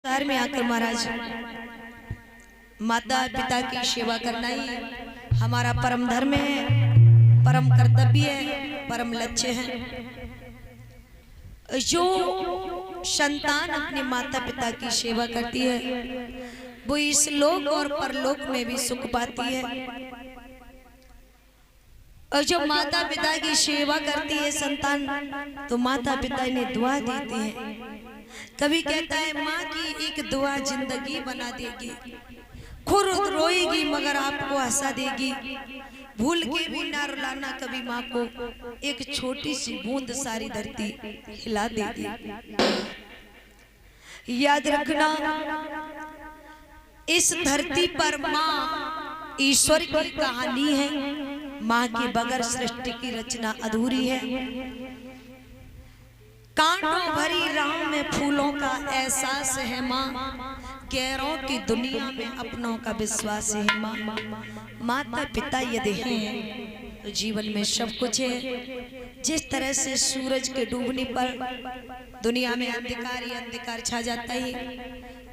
शहर में आकर महाराज माता पिता की सेवा करना ही हमारा परम धर्म है, परम कर्तव्य है, परम लक्ष्य है। जो संतान अपने माता पिता की सेवा करती है वो इस लोक और परलोक में भी सुख पाती है। और जो माता पिता की सेवा करती है संतान, तो माता पिता इन्हें दुआ देते हैं। कभी कहता है माँ की एक दुआ जिंदगी बना देगी, खुद रोएगी मगर आपको हंसा देगी। भूल के भी ना रुलाना कभी माँ को, एक छोटी सी बूंद सारी धरती हिला देगी। याद रखना, इस धरती पर माँ ईश्वर की कहानी है। माँ के बगैर सृष्टि की रचना अधूरी है। कांटों भरी राह में फूलों का एहसास है माँ, गैरों की दुनिया में अपनों का विश्वास है माँ। माता पिता यदि हैं तो जीवन में सब कुछ है। जिस तरह से सूरज के डूबने पर दुनिया में अंधकार ही अंधकार छा जाता है,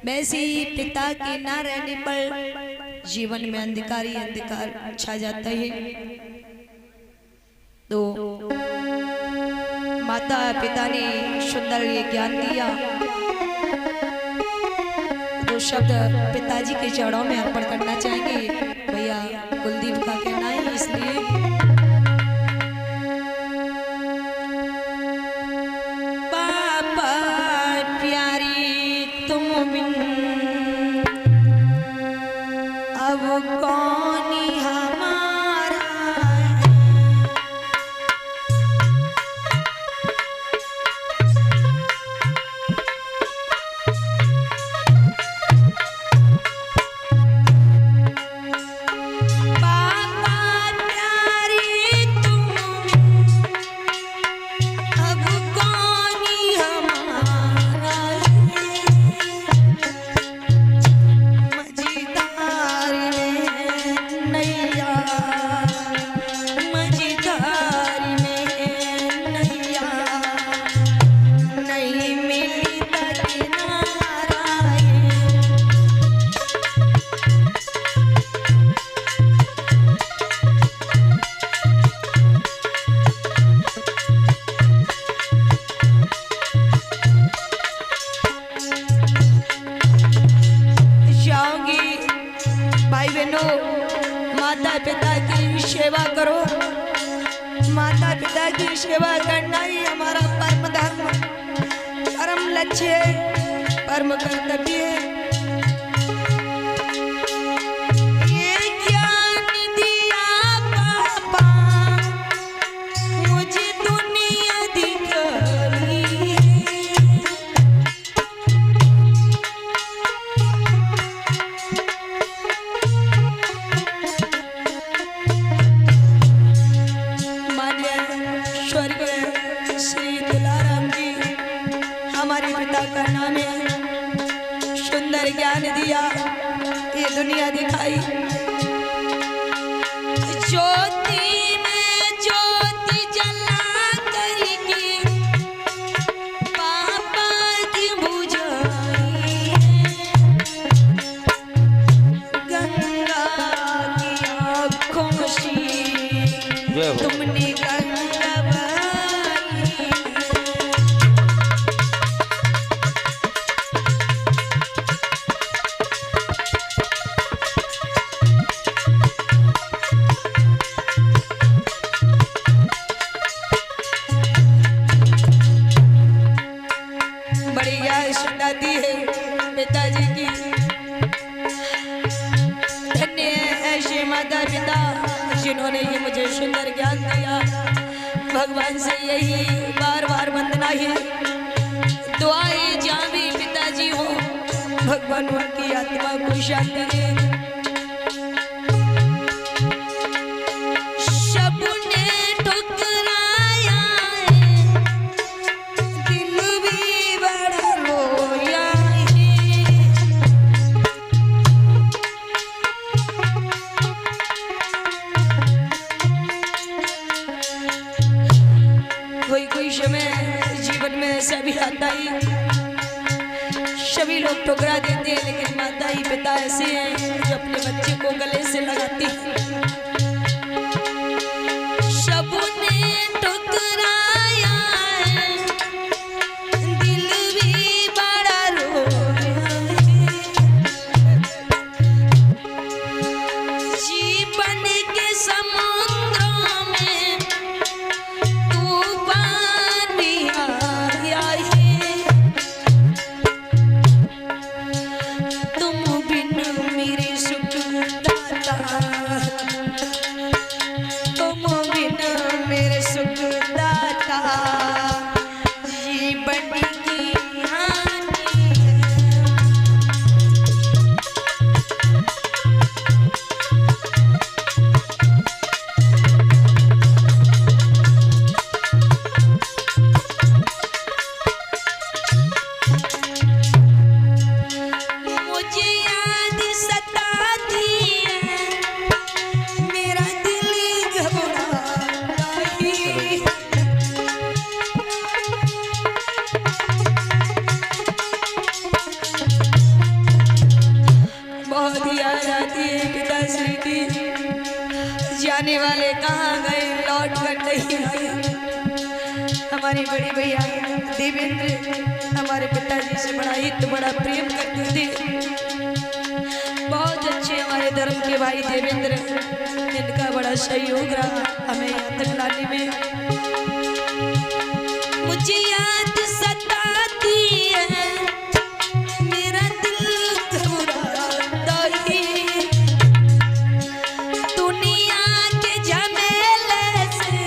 वैसे ही पिता के ना रहने पर जीवन में अंधकार ही अंधकार छा जाता है। तो माता पिता ने सुंदर ये ज्ञान दिया, तो शब्द पिताजी के चरणों में अर्पण करना चाहेंगे। भैया कुलदीप का कहना है, इसलिए पापा प्यारी तुम बिन अब कौन हमारा। माता पिता की सेवा करो। माता पिता की सेवा करना ही हमारा परम धर्म, परम लक्ष्य है, परम कर्तव्य है। ये ज्ञान दिया पापा मुझे दुनिया दिखाई। हमारे पिता का नाम है, सुंदर ज्ञान दिया, ये दुनिया दिखाई। ज्योति में ज्योति जला करके पापा की बुझाई। गंगा की आँखों से तुमने गंगा सुनाती है पिताजी की। धन्य ऐसे माता पिता जिन्होंने ये मुझे सुंदर ज्ञान दिया। भगवान से यही बार बार वंदना है, दुआएं जहाँ भी पिताजी हो, भगवान उनकी आत्मा को शांति दे। कोई कोई समय जीवन में ऐसा भी आता ही, सभी लोग ठुकरा देते हैं, लेकिन माता ही पिता ऐसे हैं जो अपने बच्चे को गले से लगाती हैं। सबने ठुकराया है, दिल भी बड़ा रोया है। जीवन के समुद्रों में तूफान भी आया है। तुम बिन मेरे सुख दाता, तुम बिन मेरे सुख दाता, जीवन की हानि है। मुझे याद सताती है, मेरा दिल घबराता है। बहुत याद आती है पिताश्री की, जाने वाले कहाँ गए, लौट कर नहीं आए। हमारे बड़े भैया देवेंद्र हमारे पिताजी से बड़ा हित बड़ा प्रेम करते थे। बहुत अच्छे हमारे धर्म के भाई देवेंद्र, इनका बड़ा सहयोग रहा हमें यहाँ तक लाने में। मुझे याद सताती है, मेरा दिल घबराता है। दुनिया के झमेले से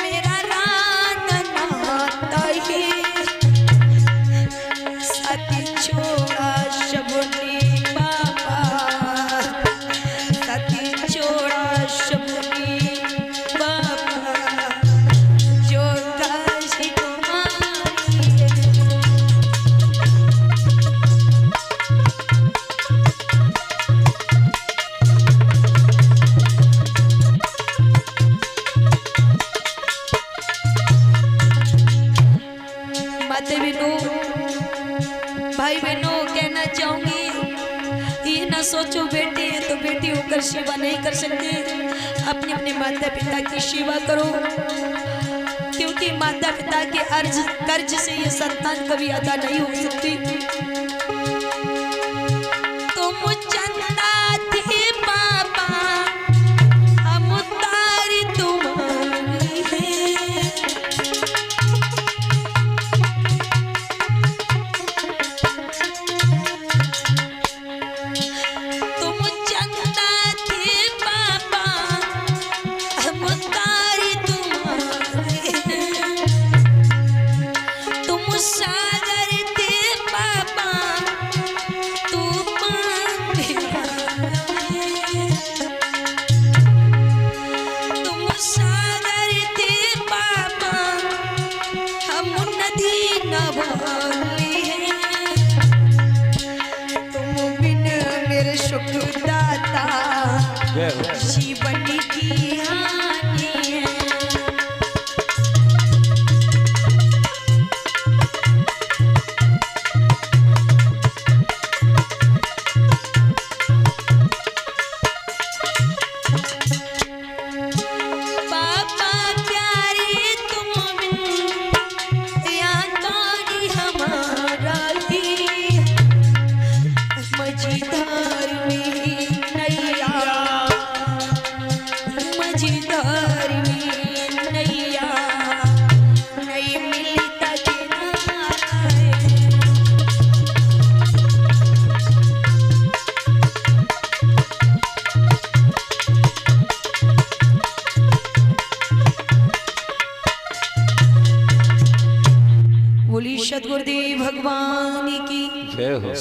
मेरा रान नाता है। साथी छोड़ा शबनी बाबा, साथी छोड़ा शबनी बाबा, जो काशी तुम्हारी है। माता बहनों, भाई बहनों, कहना चाहूंगी, ये ना सोचो बेटी है तो बेटी होकर सेवा नहीं कर सकते। अपने अपने माता पिता की सेवा करो, क्योंकि माता पिता के कर्ज से ये संतान कभी अदा नहीं हो सकती। तुम चंदा थे पापा, हम तारी तुम्हारी है। तुम चंदा थे पापा, हम तारी तुम्हारी है। तुम सागर थे पापा, तूफान भी आए। तुम सागर थे पापा, हम नदी न भोली है। तुम बिन मेरे सुख दाता, जीवन की हानि है। पापा प्यारे तुम बिन यहाँ कौन हमारा ही। मझधार में नैया, मझधार में नैया, नहीं मिलता किनारा है। बोली सद्गुरुदेव भगवान की जय हो।